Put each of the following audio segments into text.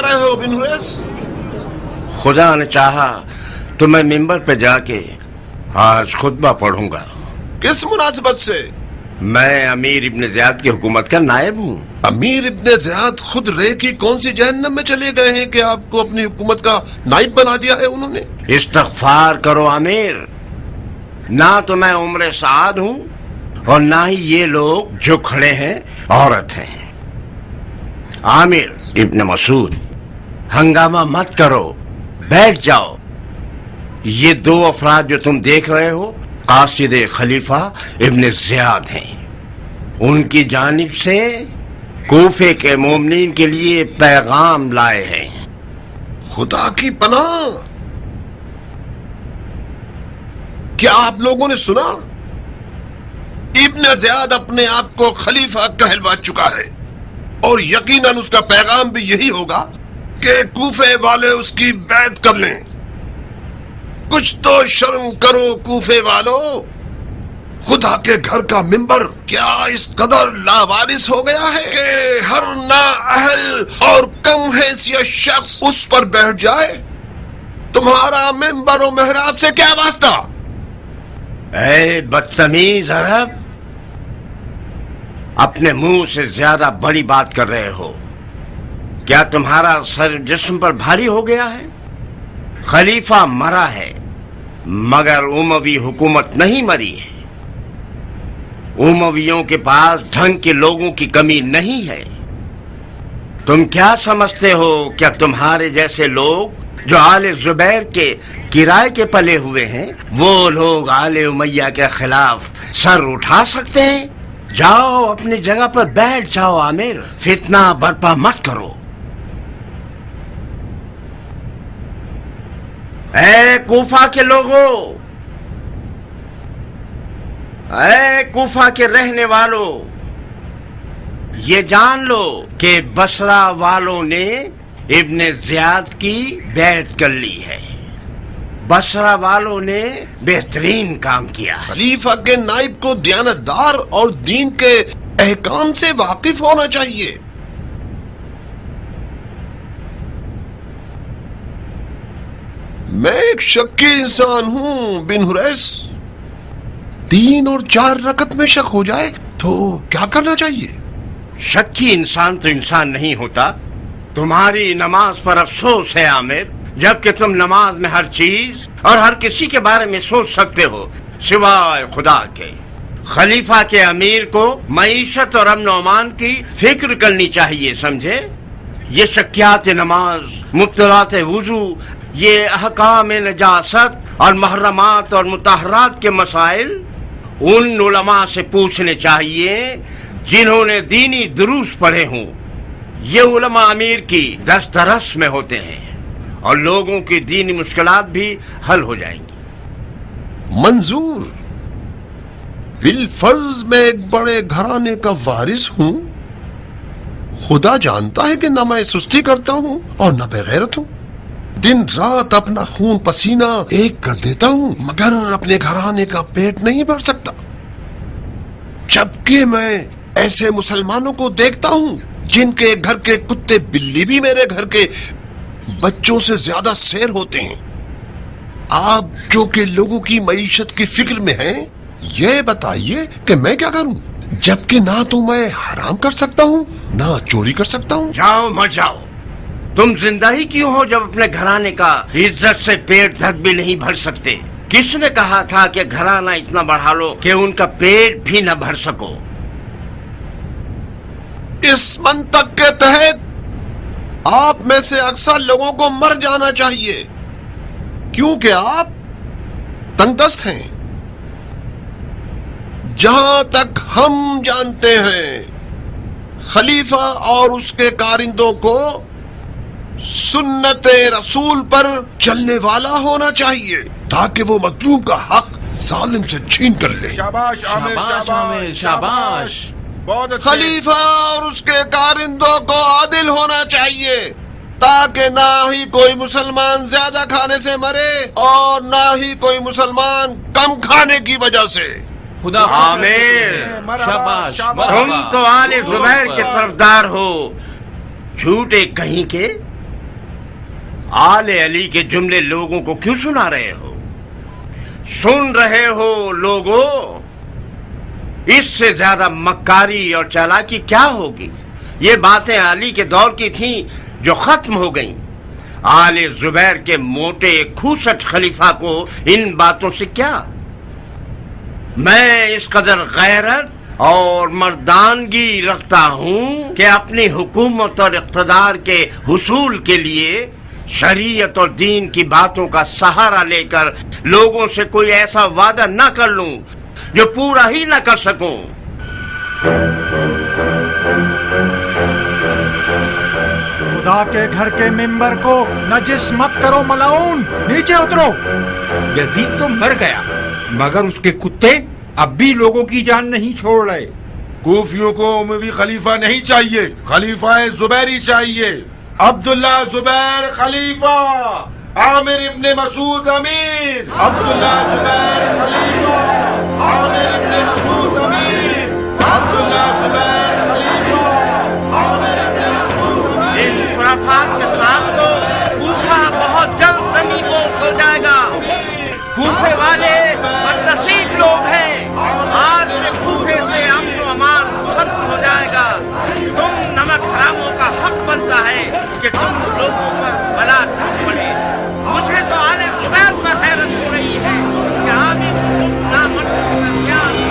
رہے ہو بن حریث؟ خدا نے چاہا تو میں ممبر پہ جا کے آج خطبہ پڑھوں گا۔ کس مناسبت سے؟ میں امیر ابن زیاد کی حکومت کا نائب ہوں۔ امیر ابن زیاد خود رے کی کون سی جہنم میں چلے گئے ہیں کہ آپ کو اپنی حکومت کا نائب بنا دیا ہے انہوں نے؟ استغفار کرو امیر، نہ تو میں عمر سعد ہوں اور نہ ہی یہ لوگ جو کھڑے ہیں عورت ہیں۔ عامر ابن مسعود، ہنگامہ مت کرو، بیٹھ جاؤ۔ یہ دو افراد جو تم دیکھ رہے ہو قاصد خلیفہ ابن زیاد ہیں، ان کی جانب سے کوفے کے مومنین کے لیے پیغام لائے ہیں۔ خدا کی پناہ، کیا آپ لوگوں نے سنا؟ ابن زیاد اپنے آپ کو خلیفہ کہلوا چکا ہے، اور یقیناً اس کا پیغام بھی یہی ہوگا کہ کوفے والے اس کی بیعت کر لیں۔ کچھ تو شرم کرو کوفے والو، خدا کے گھر کا ممبر کیا اس قدر لاوارث ہو گیا ہے کہ ہر نااہل اور کم حیثیت شخص اس پر بیٹھ جائے؟ تمہارا ممبر و محراب سے کیا واسطہ؟ اے بدتمیز عرب، اپنے منہ سے زیادہ بڑی بات کر رہے ہو۔ کیا تمہارا سر جسم پر بھاری ہو گیا ہے؟ خلیفہ مرا ہے مگر اموی حکومت نہیں مری ہے۔ امویوں کے پاس ڈھنگ کے لوگوں کی کمی نہیں ہے۔ تم کیا سمجھتے ہو کیا تمہارے جیسے لوگ جو آل زبیر کے کرائے کے پلے ہوئے ہیں وہ لوگ آل امیہ کے خلاف سر اٹھا سکتے ہیں؟ جاؤ اپنی جگہ پر بیٹھ جاؤ عامر، فتنہ برپا مت کرو۔ اے کوفہ کے لوگوں، اے کوفہ کے رہنے والوں، یہ جان لو کہ بصرہ والوں نے ابن زیاد کی بیعت کر لی ہے۔ بصرہ والوں نے بہترین کام کیا۔ خلیفہ کے نائب کو دیانتدار اور دین کے احکام سے واقف ہونا چاہیے۔ میں ایک شکی انسان ہوں بن حریث، 3 اور 4 رکعت میں شک ہو جائے تو کیا کرنا چاہیے؟ شکی انسان تو انسان نہیں ہوتا۔ تمہاری نماز پر افسوس ہے عامر، جبکہ تم نماز میں ہر چیز اور ہر کسی کے بارے میں سوچ سکتے ہو سوائے خدا کے۔ خلیفہ کے امیر کو معیشت اور امن و امان کی فکر کرنی چاہیے، سمجھے؟ یہ شکیات نماز، مبطلات وضو، یہ احکام نجاست اور محرمات اور مطہرات کے مسائل ان علماء سے پوچھنے چاہیے جنہوں نے دینی دروس پڑھے ہوں۔ یہ علماء امیر کی دسترس میں ہوتے ہیں اور لوگوں کی دینی مشکلات بھی حل ہو جائیں گی۔ منظور، بالفرض میں ایک بڑے گھرانے کا وارث ہوں۔ خدا جانتا ہے کہ نہ میں سستی کرتا ہوں اور نہ بغیرت ہوں۔ دن رات اپنا خون پسینہ ایک کر دیتا ہوں مگر اپنے گھرانے کا پیٹ نہیں بھر سکتا۔ جبکہ میں ایسے مسلمانوں کو دیکھتا ہوں جن کے گھر کے کتے بلی بھی میرے گھر کے بچوں سے زیادہ سیر ہوتے ہیں۔ آپ جو کہ لوگوں کی معیشت کی فکر میں ہیں، یہ بتائیے کہ میں کیا کروں، جبکہ نہ تو میں حرام کر سکتا ہوں نہ چوری کر سکتا ہوں۔ جاؤ مت جاؤ، تم زندہ ہی کیوں ہو جب اپنے گھرانے کا عزت سے پیٹ تک بھی نہیں بھر سکتے؟ کس نے کہا تھا کہ گھرانہ اتنا بڑھا لو کہ ان کا پیٹ بھی نہ بھر سکو؟ اس منطق کے تحت آپ میں سے اکثر لوگوں کو مر جانا چاہیے، کیونکہ آپ تنگ دست ہیں۔ جہاں تک ہم جانتے ہیں خلیفہ اور اس کے کارندوں کو سنت رسول پر چلنے والا ہونا چاہیے تاکہ وہ مظلوم کا حق ظالم سے چھین کر لے۔ شاباش عامر، شاباش۔ خلیفہ اور اس کے کارندوں کو عادل ہونا چاہیے تاکہ نہ ہی کوئی مسلمان زیادہ کھانے سے مرے اور نہ ہی کوئی مسلمان کم کھانے کی وجہ سے۔ خدا عامر، شاباش، تم تو آل زبیر کے طرفدار ہو، جھوٹے کہیں کے۔ آل علی کے جملے لوگوں کو کیوں سنا رہے ہو؟ سن رہے ہو لوگوں، اس سے زیادہ مکاری اور چالاکی کیا ہوگی؟ یہ باتیں علی کے دور کی تھیں جو ختم ہو گئیں۔ آل زبیر کے موٹے کھوسٹ خلیفہ کو ان باتوں سے کیا؟ میں اس قدر غیرت اور مردانگی رکھتا ہوں کہ اپنی حکومت اور اقتدار کے حصول کے لیے شریعت اور دین کی باتوں کا سہارا لے کر لوگوں سے کوئی ایسا وعدہ نہ کر لوں جو پورا ہی نہ کر سکوں۔ خدا کے گھر کے ممبر کو نجس مت کرو ملعون، نیچے اترو۔ یزید تو مر گیا مگر اس کے کتے اب بھی لوگوں کی جان نہیں چھوڑ رہے۔ کوفیوں کو اموی خلیفہ نہیں چاہیے، خلیفہ زبیری چاہیے۔ عبداللہ زبیر خلیفہ، عامر ابن مسعود امیر۔ عبداللہ زبیر خلیفہ، عامر ابن مسعود امیر۔ عبداللہ زبیر خلیفہ، عامر ابن مسعود امیر۔ ان خرافات کے ساتھ تو کوفہ بہت جلد زمین بوس ہو جائے گا۔ کوفے والے بدنصیب لوگ ہیں، آج سے کوفے سے امن و امان ختم ہو جائے گا۔ تم نمک حراموں کا حق بنتا ہے کہ تم لوگوں پر بلا ٹوٹ پڑے۔ مجھے تو آل زبیر پر حیرت ہو رہی ہے کہ عامر تم نامرد درمیان۔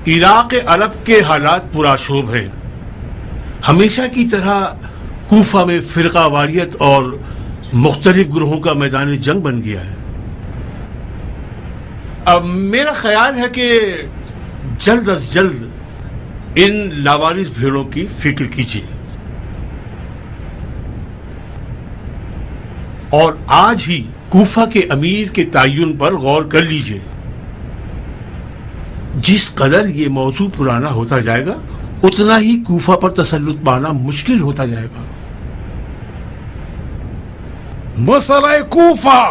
عراق عرب کے حالات پرآشوب ہیں۔ ہمیشہ کی طرح کوفہ میں فرقہ واریت اور مختلف گروہوں کا میدان جنگ بن گیا ہے۔ اب میرا خیال ہے کہ جلد از جلد ان لاوارث بھیڑوں کی فکر کیجیے اور آج ہی کوفہ کے امیر کے تعین پر غور کر لیجیے۔ جس قدر یہ موضوع پرانا ہوتا جائے گا اتنا ہی کوفہ پر تسلط پانا مشکل ہوتا جائے گا۔ مسئلہ کوفہ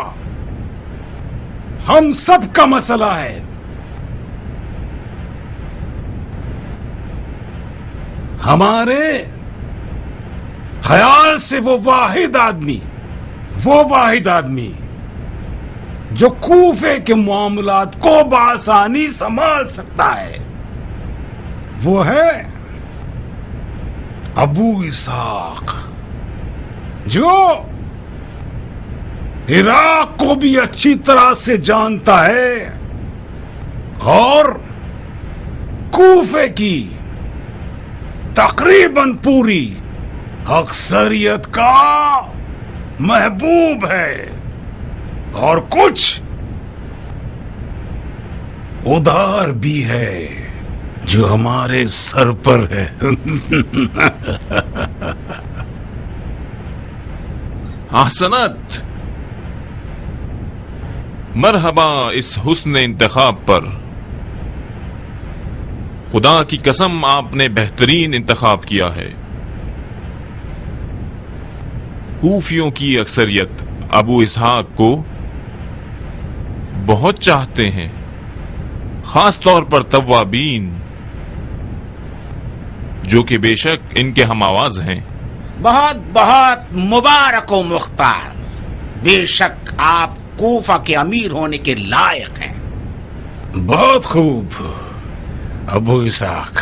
ہم سب کا مسئلہ ہے۔ ہمارے خیال سے وہ واحد آدمی جو کوفے کے معاملات کو بآسانی سنبھال سکتا ہے وہ ہے ابو اسحاق، جو عراق کو بھی اچھی طرح سے جانتا ہے اور کوفے کی تقریباً پوری اکثریت کا محبوب ہے، اور کچھ ادھار بھی ہے جو ہمارے سر پر ہے۔ احسنت، مرحبا اس حسن انتخاب پر۔ خدا کی قسم آپ نے بہترین انتخاب کیا ہے۔ کوفیوں کی اکثریت ابو اسحاق کو بہت چاہتے ہیں، خاص طور پر توابین جو کہ بے شک ان کے ہم آواز ہیں۔ بہت بہت مبارک و مختار، بے شک آپ کوفہ کے امیر ہونے کے لائق ہیں۔ بہت خوب ابو اسحاق،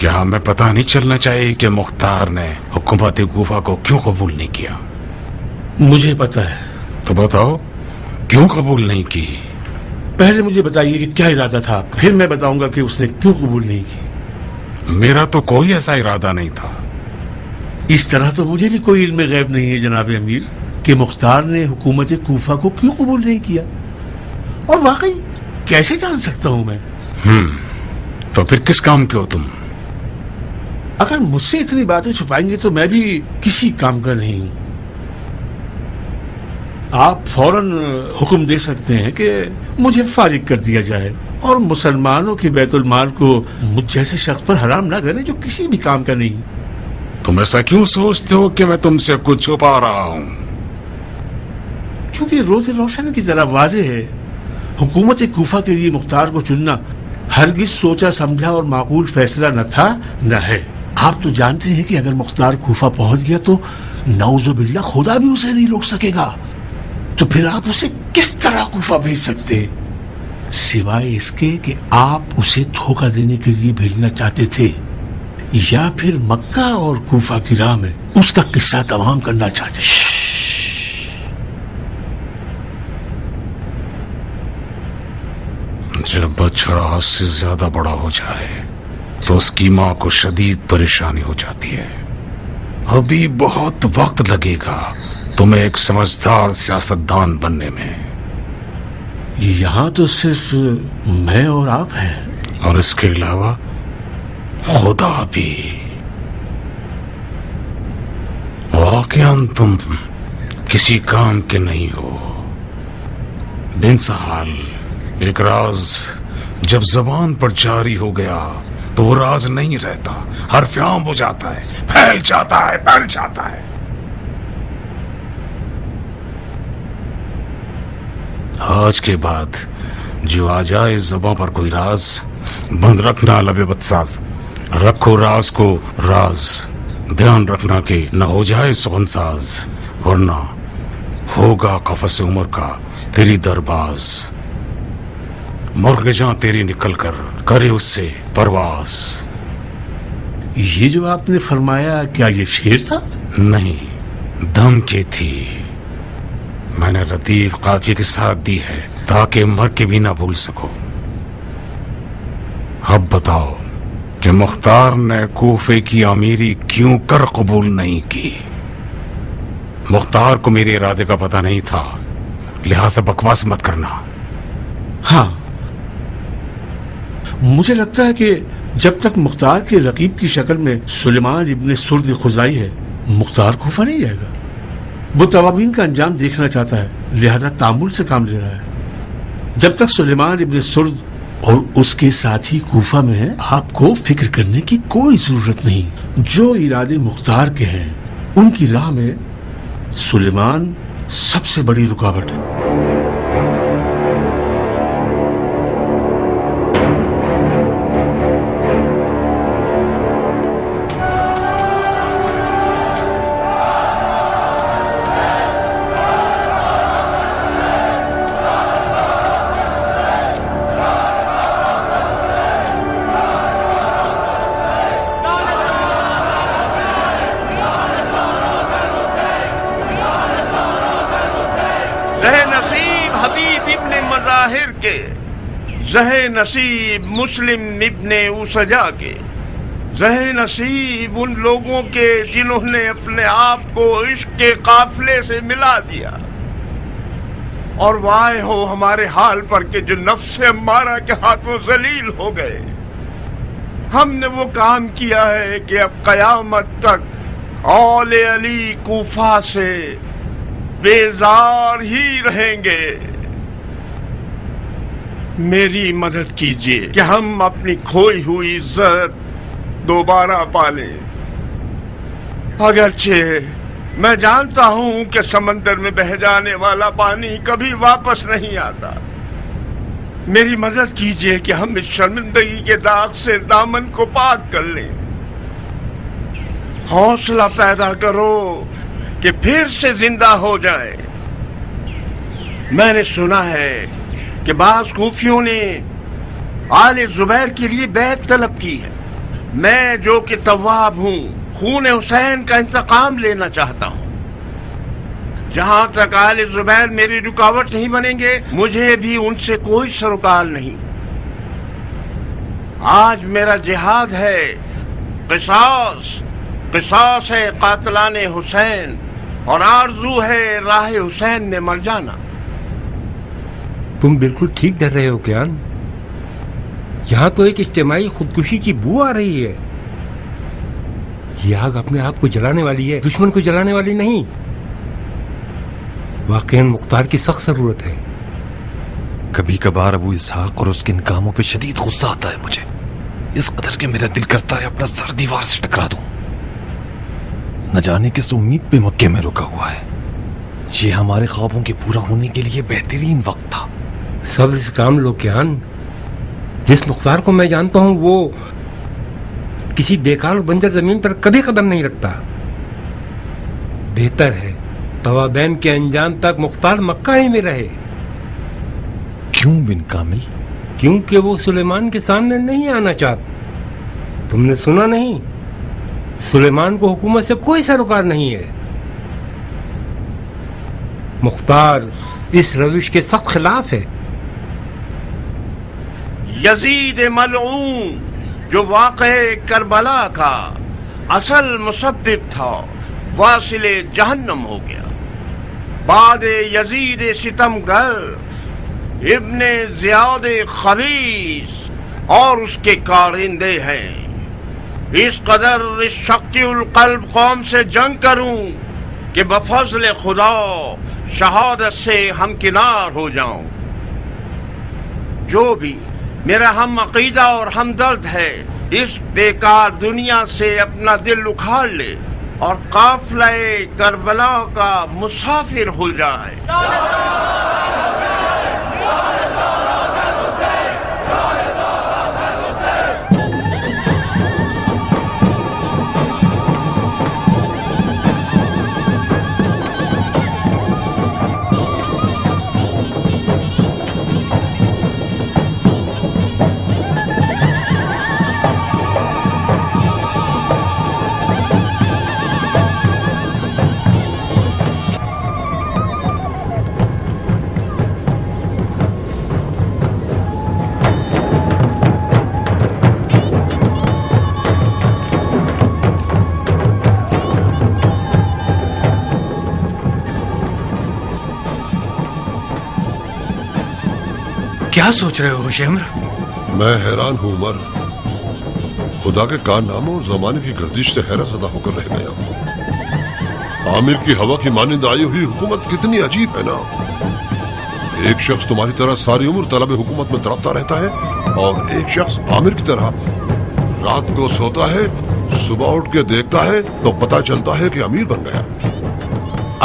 کیا ہمیں پتہ نہیں چلنا چاہیے کہ مختار نے حکومت کوفہ کو کیوں قبول نہیں کیا؟ مجھے پتا ہے. تو بتاؤ کیوں قبول نہیں کی؟ پہلے مجھے بتائیے کہ کیا ارادہ تھا آپ کا، پھر میں بتاؤں گا کہ اس نے کیوں قبول نہیں کی. میرا تو کوئی ایسا ارادہ نہیں تھا. اس طرح تو مجھے بھی کوئی علم غیب نہیں ہے جناب امیر کہ مختار نے حکومت کوفہ کو کیوں قبول نہیں کیا. اور واقعی کیسے جان سکتا ہوں میں؟ تو پھر کس کام کے ہو تم؟ اگر مجھ سے اتنی باتیں چھپائیں گے تو میں بھی کسی کام کا نہیں ہوں. آپ فوراً حکم دے سکتے ہیں کہ مجھے فارغ کر دیا جائے اور مسلمانوں کے بیت المال کو مجھ جیسے شخص پر حرام نہ کریں جو کسی بھی کام کا نہیں. تم ایسا کیوں سوچتے ہو کہ میں تم سے کچھ چھپا رہا ہوں؟ کیونکہ روز روشن کی طرح واضح ہے حکومت کوفہ کے لیے مختار کو چننا ہرگز سوچا سمجھا اور معقول فیصلہ نہ تھا نہ ہے. آپ تو جانتے ہیں کہ اگر مختار کوفہ پہنچ گیا تو نعوذ باللہ خدا بھی اسے نہیں روک سکے گا. تو پھر آپ اسے کس طرح کوفہ بھیج سکتے ہیں سوائے اس کے کہ آپ اسے دھوکہ دینے کے لیے بھیجنا چاہتے تھے یا پھر مکہ اور کوفہ کی راہ میں اس کا قصہ تمام کرنا چاہتے ہیں. جب بچڑا حد سے زیادہ بڑا ہو جائے تو اس کی ماں کو شدید پریشانی ہو جاتی ہے. ابھی بہت وقت لگے گا تمہیں ایک سمجھدار سیاستدان بننے میں. یہاں تو صرف میں اور آپ ہیں. اور اس کے علاوہ خدا بھی. واقعاً تم کسی کام کے نہیں ہو. بن سہال ایک راز جب زبان پر جاری ہو گیا تو وہ راز نہیں رہتا، حرف عام ہو جاتا ہے، پھیل جاتا ہے. آج کے بعد جو آ جائے زبان پر کوئی راز بند رکھنا لب بدساز. رکھو راز کو راز، دھیان رکھنا کہ نہ ہو جائے سخن ساز، ورنہ ہوگا قفس عمر کا تیری درباز. مرغ جاں تیری نکل کر کرے اس سے پرواز. یہ جو آپ نے فرمایا کیا یہ شعر تھا؟ نہیں، دم کی تھی. میں نے لطیف قافیے کے ساتھ دی ہے تاکہ مر کے بھی نہ بھول سکو. اب بتاؤ کہ مختار نے کوفے کی امیری کیوں کر قبول نہیں کی؟ مختار کو میرے ارادے کا پتہ نہیں تھا، لہذا بکواس مت کرنا. ہاں، مجھے لگتا ہے کہ جب تک مختار کے رقیب کی شکل میں سلیمان ابن سرد خزائی ہے مختار کوفہ نہیں جائے گا. وہ توابین کا انجام دیکھنا چاہتا ہے، لہذا تعامل سے کام لے رہا ہے. جب تک سلیمان ابن سرد اور اس کے ساتھی کوفہ میں ہیں آپ کو فکر کرنے کی کوئی ضرورت نہیں. جو ارادے مختار کے ہیں ان کی راہ میں سلیمان سب سے بڑی رکاوٹ ہے. زہ نصیب مسلم ابن اوسجا کے، زہ نصیب ان لوگوں کے جنہوں نے اپنے آپ کو عشق کے قافلے سے ملا دیا. اور وائے ہو ہمارے حال پر کہ جو نفس امارہ کے ہاتھوں ذلیل ہو گئے. ہم نے وہ کام کیا ہے کہ اب قیامت تک اول علی کوفہ سے بیزار ہی رہیں گے. میری مدد کیجیے کہ ہم اپنی کھوئی ہوئی عزت دوبارہ پالیں. اگرچہ میں جانتا ہوں کہ سمندر میں بہہ جانے والا پانی کبھی واپس نہیں آتا. میری مدد کیجیے کہ ہم اس شرمندگی کے داغ سے دامن کو پاک کر لیں. حوصلہ پیدا کرو کہ پھر سے زندہ ہو جائیں. میں نے سنا ہے کہ بعض کوفیوں نے آل زبیر کے لیے بیعت طلب کی ہے. میں جو کہ تواب ہوں خون حسین کا انتقام لینا چاہتا ہوں. جہاں تک آل زبیر میری رکاوٹ نہیں بنیں گے مجھے بھی ان سے کوئی سروکار نہیں. آج میرا جہاد ہے قصاص ہے قاتلان حسین اور آرزو ہے راہ حسین میں مر جانا. تم بالکل ٹھیک ڈر رہے ہو کیان. یہاں تو ایک اجتماعی خودکشی کی بو آ رہی ہے. یہ آگ اپنے آپ کو جلانے والی ہے, دشمن کو جلانے والی نہیں. واقعاً مختار کی سخت ضرورت ہے. کبھی کبھار ابو اسحاق اور اس کے ان کاموں پہ شدید غصہ آتا ہے مجھے, اس قدر کہ میرا دل کرتا ہے اپنا سر دیوار سے ٹکرا دوں. نہ جانے کس امید پہ مکے میں رکا ہوا ہے. یہ ہمارے خوابوں کے پورا ہونے کے لیے بہترین وقت تھا. صبر سے کام لو کیان. جس مختار کو میں جانتا ہوں وہ کسی بیکار اور بنجر زمین پر کبھی قدم نہیں رکھتا. بہتر ہے توابین کے انجام تک مختار مکہ ہی میں رہے. کیوں بن کامل؟ کیونکہ وہ سلیمان کے سامنے نہیں آنا چاہتا. تم نے سنا نہیں؟ سلیمان کو حکومت سے کوئی سروکار نہیں ہے. مختار اس روش کے سخت خلاف ہے. یزید ملعون جو واقع کربلا کا اصل مسبب تھا واصل جہنم ہو گیا. بعد یزید ستمگر ابن زیاد خبیث اور اس کے کارندے ہیں. اس قدر شقی القلب قوم سے جنگ کروں کہ بفضل خدا شہادت سے ہمکنار ہو جاؤں. جو بھی میرا ہم عقیدہ اور ہمدرد ہے اس بیکار دنیا سے اپنا دل اکھاڑ لے اور قافلہ کربلا کا مسافر ہو جائے. کیا سوچ رہے ہو شمر؟ میں حیران ہوں عمر. خدا کے کارناموں اور زمانے کی گردش سے حیرت زدہ ہو کر رہ گیا ہوں. عامر کی ہوا کی مانند آئی ہوئی حکومت کتنی عجیب ہے نا. ایک شخص تمہاری طرح ساری عمر طلب حکومت میں تڑپتا رہتا ہے اور ایک شخص عامر کی طرح رات کو سوتا ہے, صبح اٹھ کے دیکھتا ہے تو پتہ چلتا ہے کہ امیر بن گیا.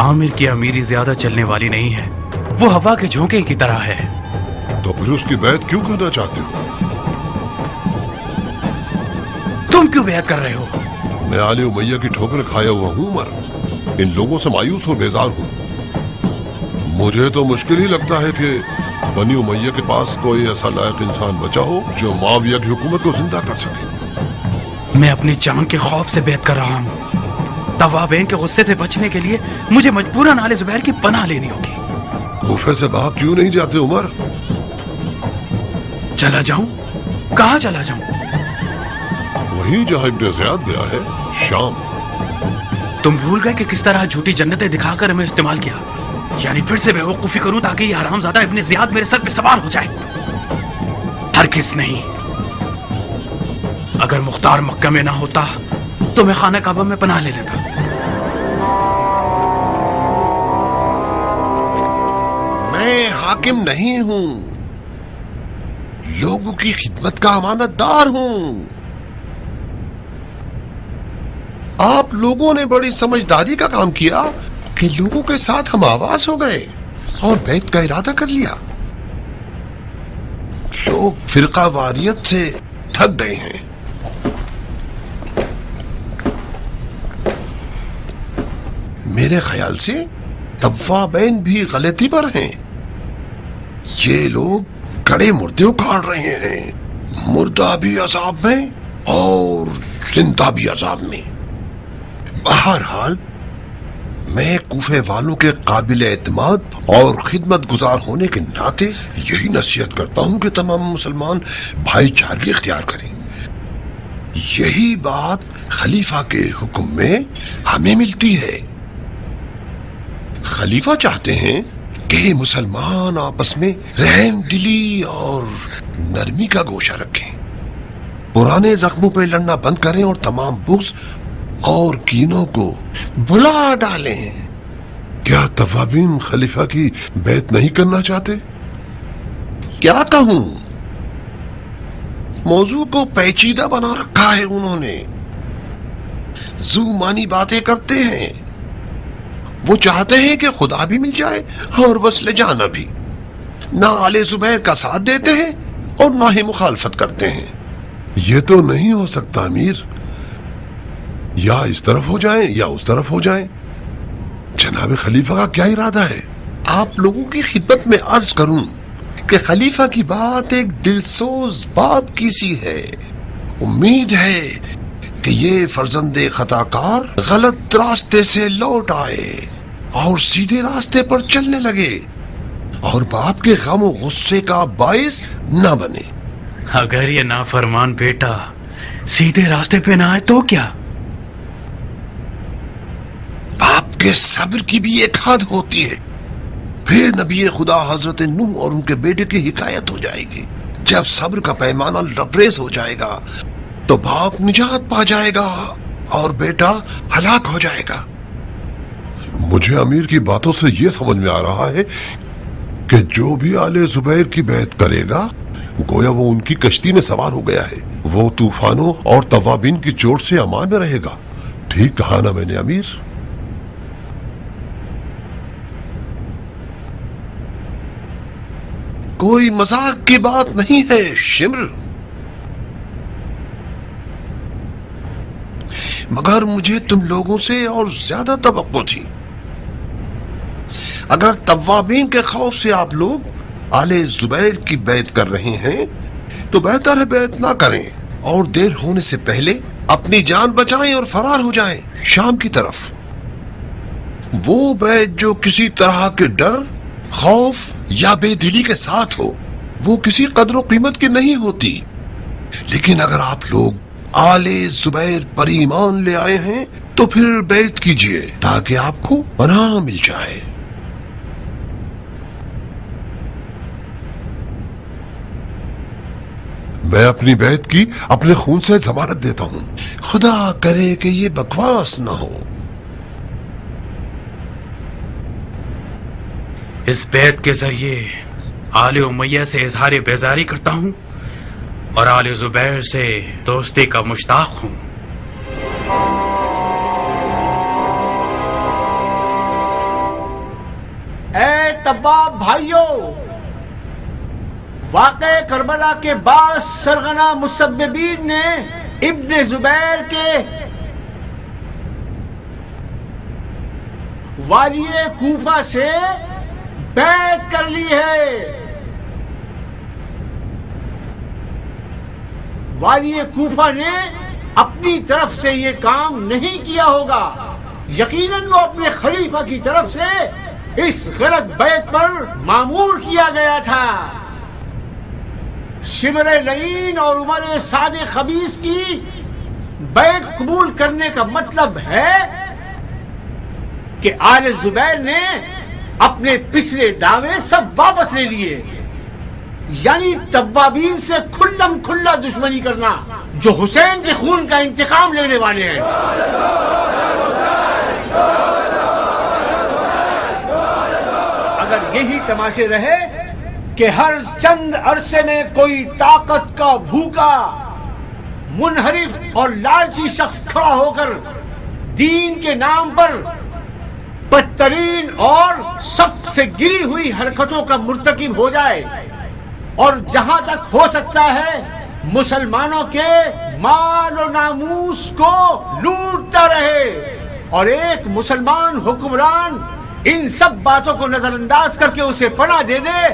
عامر کی امیری زیادہ چلنے والی نہیں ہے, وہ ہوا کے جھونکے کی طرح ہے. تو پھر اس کی بیعت کیوں کرنا چاہتے ہو؟ تم کیوں بیعت کر رہے ہو؟ میں آل امیہ کی ٹھوکر کھایا ہوا ہوں عمر. ان لوگوں سے مایوس اور بیزار ہوں. مجھے تو مشکل ہی لگتا ہے کہ بنی امیہ کے پاس کوئی ایسا لائق انسان بچا ہو جو معاویہ کی حکومت کو زندہ کر سکے. میں اپنی جان کے خوف سے بیعت کر رہا ہوں. توابین کے غصے سے بچنے کے لیے مجھے مجبوراً آل زبیر کی پناہ لینی ہوگی. کوفے سے باہر کیوں نہیں جاتے عمر؟ چلا جاؤں؟ کہاں چلا جاؤں؟ وہیں جہاں ابن زیاد گیا ہے, شام. تم بھول گئے کہ کس طرح جھوٹی جنتیں دکھا کر ہمیں استعمال کیا. یعنی پھر سے بیوقوفی کروں تاکہ یہ حرامزادہ ابن زیاد میرے سر پہ سوار ہو جائے. ہرگز نہیں. اگر مختار مکہ میں نہ ہوتا تو میں خانہ کعبہ میں پناہ لے لیتا. میں حاکم نہیں ہوں, لوگوں کی خدمت کا امانت دار ہوں. آپ لوگوں نے بڑی سمجھداری کا کام کیا کہ لوگوں کے ساتھ ہم آواز ہو گئے اور بیعت کا ارادہ کر لیا. لوگ فرقہ واریت سے تھک گئے ہیں. میرے خیال سے توابین بھی غلطی پر ہیں. یہ لوگ کڑے مردے اکھاڑ رہے ہیں. مردہ بھی عذاب میں, اور زندہ بھی عذاب میں. بہرحال میں کوفے والوں کے قابل اعتماد اور خدمت گزار ہونے کے ناطے یہی نصیحت کرتا ہوں کہ تمام مسلمان بھائی چارگی اختیار کریں. یہی بات خلیفہ کے حکم میں ہمیں ملتی ہے. خلیفہ چاہتے ہیں کہ مسلمان آپس میں رحم دلی اور نرمی کا گوشہ رکھیں، پرانے زخموں پہ لڑنا بند کریں اور تمام بغض اور کینوں کو بلا ڈالیں. کیا توابین خلیفہ کی بیعت نہیں کرنا چاہتے؟ کیا کہوں، موضوع کو پیچیدہ بنا رکھا ہے انہوں نے. زو مانی باتیں کرتے ہیں. وہ چاہتے ہیں کہ خدا بھی مل جائے اور وصل جانا بھی. نہ آل زبیر کا ساتھ دیتے ہیں اور نہ ہی مخالفت کرتے ہیں. یہ تو نہیں ہو سکتا امیر. یا اس طرف ہو جائیں یا اس طرف ہو جائیں. جناب خلیفہ کا کیا ارادہ ہے؟ آپ لوگوں کی خدمت میں عرض کروں کہ خلیفہ کی بات ایک دلسوز باپ کی سی ہے. امید ہے کہ یہ فرزند خطا کار غلط راستے سے لوٹ آئے اور سیدھے راستے پر چلنے لگے اور باپ کے غم و غصے کا باعث نہ بنے. اگر یہ نافرمان بیٹا سیدھے راستے پہ نہ آئے تو کیا؟ باپ کے صبر کی بھی ایک حد ہوتی ہے. پھر نبی خدا حضرت نوح اور ان کے بیٹے کی حکایت ہو جائے گی. جب صبر کا پیمانہ لبریز ہو جائے گا تو باپ نجات پا جائے گا اور بیٹا ہلاک ہو جائے گا. مجھے امیر کی باتوں سے یہ سمجھ میں آ رہا ہے کہ جو بھی آل زبیر کی بیعت کرے گا گویا وہ ان کی کشتی میں سوار ہو گیا ہے. وہ طوفانوں اور توابین کی چوٹ سے امان میں رہے گا. ٹھیک کہا نا میں نے امیر؟ کوئی مذاق کی بات نہیں ہے شمر، مگر مجھے تم لوگوں سے اور زیادہ توقع تھی. اگر توابین کے خوف سے آپ لوگ آل زبیر کی بیعت کر رہے ہیں تو بہتر ہے بیعت نہ کریں اور دیر ہونے سے پہلے اپنی جان بچائیں اور فرار ہو جائیں شام کی طرف. وہ بیعت جو کسی طرح کے ڈر، خوف یا بے دلی کے ساتھ ہو وہ کسی قدر و قیمت کی نہیں ہوتی. لیکن اگر آپ لوگ آل زبیر پر ایمان لے آئے ہیں تو پھر بیعت کیجئے تاکہ آپ کو پناہ مل جائے. میں اپنی بیعت کی اپنے خون سے ضمانت دیتا ہوں. خدا کرے کہ یہ بکواس نہ ہو. اس بیعت کے ذریعے آل امیہ سے اظہار بیزاری کرتا ہوں اور آل زبیر سے دوستی کا مشتاق ہوں. اے طباب بھائیوں، واقع کربلا کے بعد سرغنہ مسببین نے ابن زبیر کے والی کوفہ سے بیعت کر لی ہے. والی کوفہ نے اپنی طرف سے یہ کام نہیں کیا ہوگا. یقیناً وہ اپنے خلیفہ کی طرف سے اس غلط بیعت پر مامور کیا گیا تھا. شمر لعین اور عمر سعد خبیث کی بیعت قبول کرنے کا مطلب ہے کہ آل زبیر نے اپنے پچھلے دعوے سب واپس لے لیے، یعنی توابین سے کھلم کھلا دشمنی کرنا جو حسین کے خون کا انتقام لینے والے ہیں. اگر یہی تماشے رہے کہ ہر چند عرصے میں کوئی طاقت کا بھوکا، منحرف اور لالچی شخص کھڑا ہو کر دین کے نام پر بدترین اور سب سے گری ہوئی حرکتوں کا مرتکب ہو جائے اور جہاں تک ہو سکتا ہے مسلمانوں کے مال و ناموس کو لوٹتا رہے، اور ایک مسلمان حکمران ان سب باتوں کو نظر انداز کر کے اسے پناہ دے دے،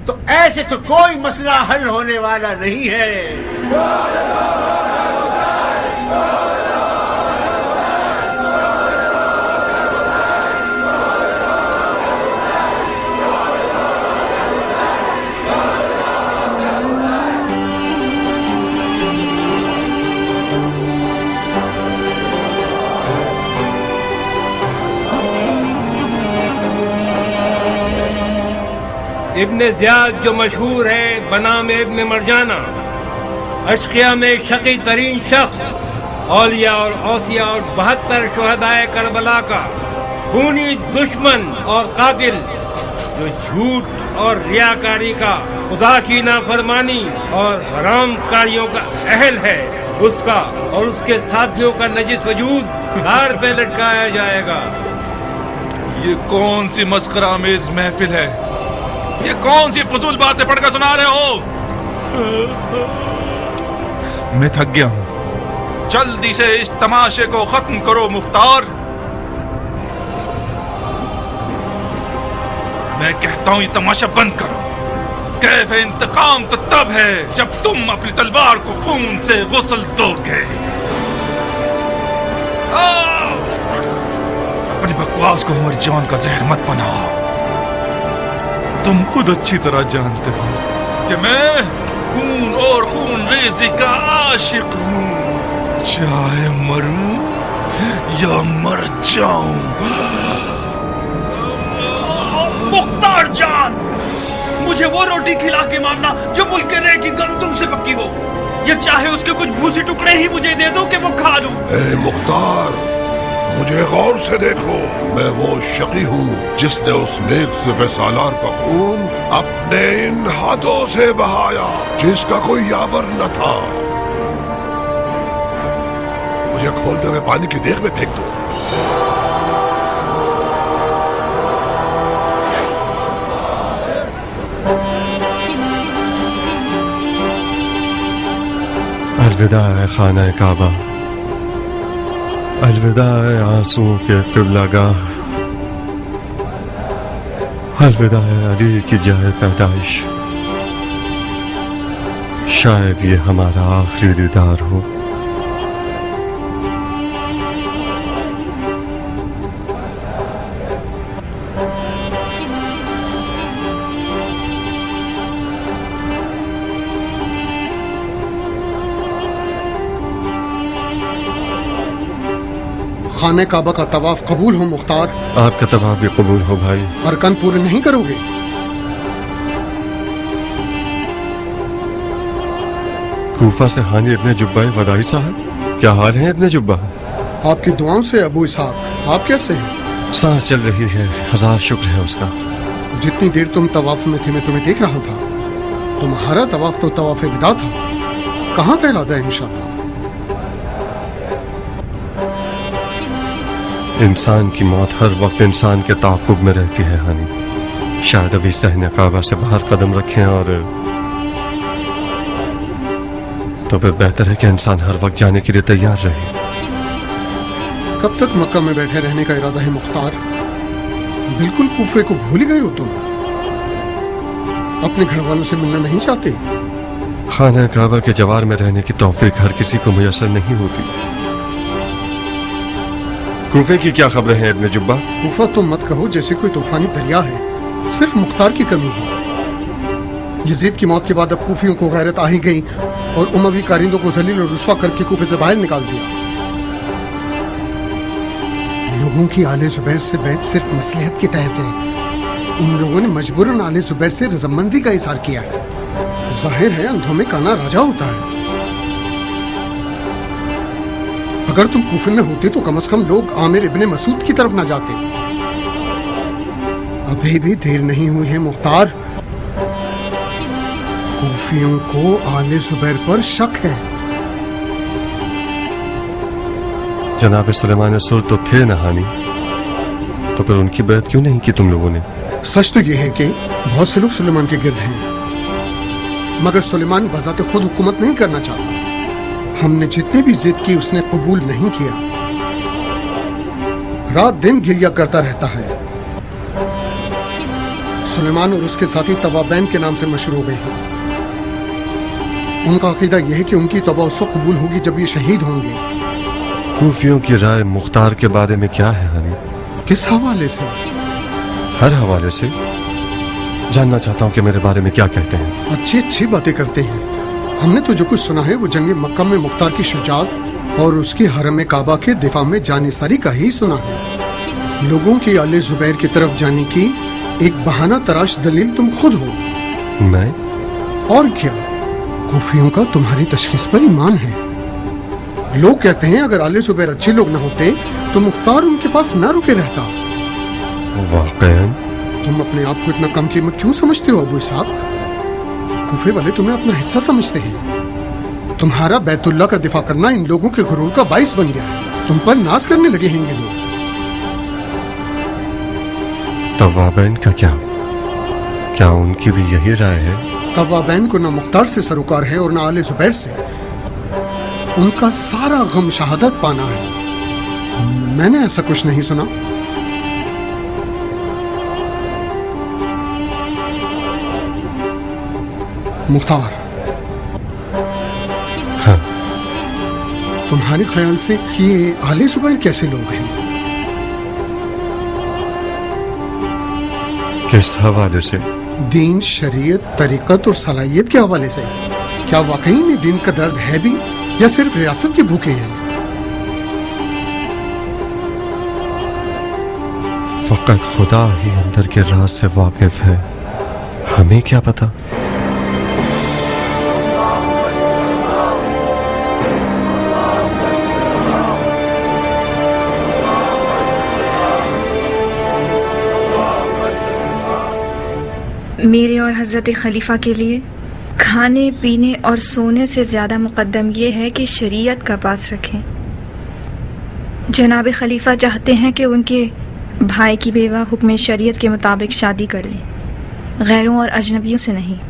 تو ایسے تو کوئی مسئلہ حل ہونے والا نہیں ہے. ابن زیاد جو مشہور ہے بنام ابن مرجانہ، اشقیہ میں شقی ترین شخص، اولیاء اور اوصیاء اور 72 شہدائے کربلا کا خونی دشمن اور قاتل، جو جھوٹ اور ریاکاری کا، خدا کی نافرمانی اور حرام کاریوں کا اہل ہے، اس کا اور اس کے ساتھیوں کا نجس وجود دار پہ لٹکایا جائے گا۔ یہ کون سی مسخرہ آمیز محفل ہے؟ یہ کون سی فضول باتیں پڑھ کر سنا رہے ہو؟ میں تھک گیا ہوں، جلدی سے اس تماشے کو ختم کرو مختار۔ میں کہتا ہوں یہ تماشا بند کرو۔ کیف انتقام تو تب ہے جب تم اپنی تلوار کو خون سے غسل دو گے۔ اپنی بکواس کو عمر جان کا زہر مت بناؤ۔ تم خود اچھی طرح جانتے ہو کہ میں خون اور خون ریزی کا عاشق ہوں، چاہے مروں یا مر جاؤں۔ مختار جان، مجھے وہ روٹی کھلا کے مارنا جو ملک کے رے کی گندم سے پکی ہو، یا چاہے اس کے کچھ بھوسی ٹکڑے ہی مجھے دے دو کہ وہ کھا لوں۔ اے مختار، مجھے غور سے دیکھو، میں وہ شقی ہوں جس نے اس نیک سپہ سالار کا خون اپنے ان ہاتھوں سے بہایا جس کا کوئی یاور نہ تھا۔ مجھے کھولتے ہوئے پانی کی دیگ میں پھینک دو۔ الوداع ہے خانہ کعبہ، الوداع ہے آنسوؤں کے قبلہ گاہ، الوداع ہے علی کی جائے پیدائش، شاید یہ ہمارا آخری دیدار ہو۔ خانہ کعبہ کا طواف قبول ہو مختار۔ آپ کا طواف بھی قبول ہو بھائی۔ ارکان پورے نہیں کرو گے؟ کوفہ سے ہانی ابن جبہ وداعی صاحب، کیا حال ہے ابن جبہ؟ آپ کی دعاؤں سے ابو اسحاق، آپ کیسے ہیں؟ سانس چل رہی ہے، ہزار شکر ہے اس کا۔ جتنی دیر تم طواف میں تھے میں تمہیں دیکھ رہا تھا، تمہارا طواف تو طواف وداع تھا، کہاں کا ارادہ ہے انشاءاللہ؟ انسان کی موت ہر وقت انسان کے تعاقب میں رہتی ہے ہانی، شاید ابھی صحن کعبہ سے باہر قدم رکھیں اور تو پھر بہتر ہے کہ انسان ہر وقت جانے کے لیے تیار رہے۔ کب تک مکہ میں بیٹھے رہنے کا ارادہ ہے مختار؟ بالکل کوفے کو بھول گئے ہو تم؟ اپنے گھر والوں سے ملنا نہیں چاہتے؟ خانہ کعبہ کے جوار میں رہنے کی توفیق ہر کسی کو میسر نہیں ہوتی۔ کوفے کی کیا خبریں ہیں ابن جبہ؟ کوفہ تو مت کہو جیسے کوئی طوفانی دریا ہے، صرف مختار کی کمی ہے۔ یزید کی موت کے بعد اب کوفیوں کو غیرت آ ہی گئی اور اموی کارندوں کو ذلیل اور رسوا کر کے کوفے سے باہر نکال دیا۔ لوگوں کی آل زبیر سے بیعت صرف مصلحت کے تحت ہے، ان لوگوں نے مجبوراً آل زبیر سے رضامندی کا اظہار کیا ہے۔ ظاہر ہے اندھوں میں کانا راجا ہوتا ہے۔ اگر تم کوفے میں ہوتے تو کم از کم لوگ عامر ابن مسعود کی طرف نہ جاتے۔ ابھی بھی دیر نہیں ہوئی ہے مختار، کوفیوں کو آل زبیر پر شک ہے۔ جناب سلیمان سر تو تھے نہانی، تو پھر ان کی بیعت کیوں نہیں کی تم لوگوں نے؟ سچ تو یہ ہے کہ بہت سے لوگ سلیمان کے گرد ہیں، مگر سلیمان بذات خود حکومت نہیں کرنا چاہتا۔ ہم نے جتنے بھی ضد کی اس نے قبول نہیں کیا، رات دن گریہ کرتا رہتا ہے۔ سلیمان اور اس کے ساتھی توابین کے نام سے مشہور ہو گئے ہیں۔ ان کا عقیدہ یہ ہے کہ ان کی توبہ اس وقت قبول ہوگی جب یہ شہید ہوں گے. کوفیوں کی رائے مختار کے بارے میں کیا ہے حنی؟ کس حوالے سے؟ ہر حوالے سے. جاننا چاہتا ہوں کہ میرے بارے میں کیا کہتے ہیں. اچھی اچھی باتیں کرتے ہیں. ہم نے تو جو کچھ سنا ہے وہ جنگ مکہ میں مختار کی شجاعت اور اس کی حرم کعبہ کے دفاع میں جانثاری کا ہی سنا ہے. لوگوں کی آل زبیر کی طرف جانے کی ایک بہانہ تراش دلیل تم خود ہو. میں؟ اور کیا؟ کوفیوں کا تمہاری تشخیص پر ایمان ہے. لوگ کہتے ہیں اگر آل زبیر اچھے لوگ نہ ہوتے تو مختار ان کے پاس نہ رکے رہتا. واقعاً؟ تم اپنے آپ کو اتنا کم قیمت کیوں سمجھتے ہو ابو اسحاق؟ کوفے والے تمہیں اپنا حصہ سمجھتے ہیں. تمہارا بیت اللہ کا دفاع کرنا ان لوگوں کے غرور کا باعث بن گیا ہے. تم پر ناز کرنے لگے ہیں یہ لوگ. توابین کا کیا ان کی بھی یہی رائے ہے؟ توابین کو نہ مختار سے سروکار ہے اور نہ آل زبیر سے. ان کا سارا غم شہادت پانا ہے. میں نے ایسا کچھ نہیں سنا. مختار، ہاں، تمہارے خیال سے یہ آل زبیر کیسے لوگ ہیں؟ کس حوالے سے؟ دین، شریعت، طریقت اور صلاحیت کے حوالے سے. کیا واقعی میں دین کا درد ہے بھی یا صرف ریاست کے بھوکے ہیں؟ فقط خدا ہی اندر کے راز سے واقف ہے. ہمیں کیا پتا؟ میرے اور حضرت خلیفہ کے لیے کھانے پینے اور سونے سے زیادہ مقدم یہ ہے کہ شریعت کا پاس رکھیں. جناب خلیفہ چاہتے ہیں کہ ان کے بھائی کی بیوہ حکم شریعت کے مطابق شادی کر لیں، غیروں اور اجنبیوں سے نہیں.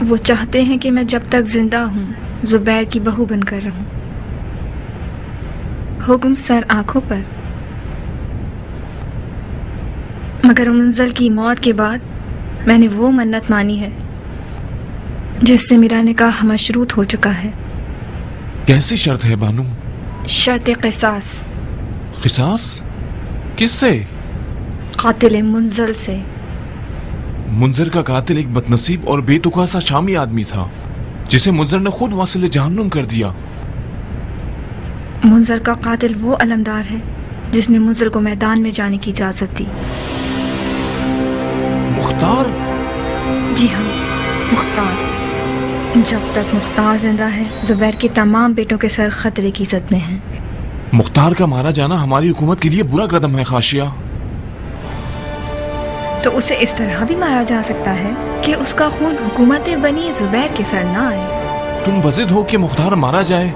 وہ چاہتے ہیں کہ میں جب تک زندہ ہوں زبیر کی بہو بن کر رہوں. حکم سر آنکھوں پر. مگر منزل کی موت کے بعد میں نے وہ منت مانی ہے جس سے میرا نکاح مشروط ہو چکا ہے. کیسی شرط ہے بانو؟ شرط قصاص. قصاص کس سے؟ قاتل منزل سے. منظر کا قاتل ایک بدنصیب اور بے تقا سا شامی آدمی تھا جسے منظر نے خود واصل جہنم کر دیا. منظر کا قاتل وہ علمدار ہے جس نے منظر کو میدان میں جانے کی اجازت دی. مختار؟ جی ہاں، مختار. جب تک مختار زندہ ہے زبیر کے تمام بیٹوں کے سر خطرے کی زد میں ہیں. مختار کا مارا جانا ہماری حکومت کے لیے برا قدم ہے خاشیہ. تو اسے اس طرح بھی مارا جا سکتا ہے کہ اس کا خون حکومت بنی زبیر کے سر نہ آئے. تم بضد ہو کہ مختار مارا جائے؟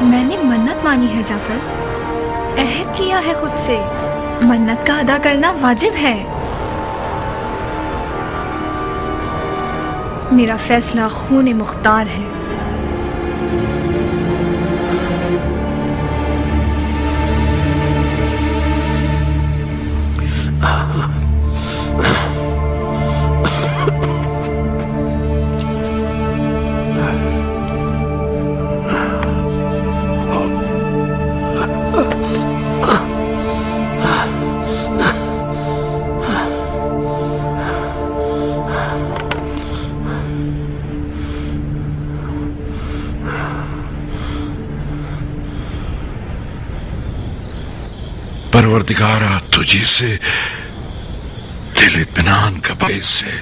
میں نے منت مانی ہے جعفر، عہد کیا ہے خود سے. منت کا ادا کرنا واجب ہے. میرا فیصلہ خون مختار ہے. پروردگارا تجھی سے دل اطمینان کا باعث ہے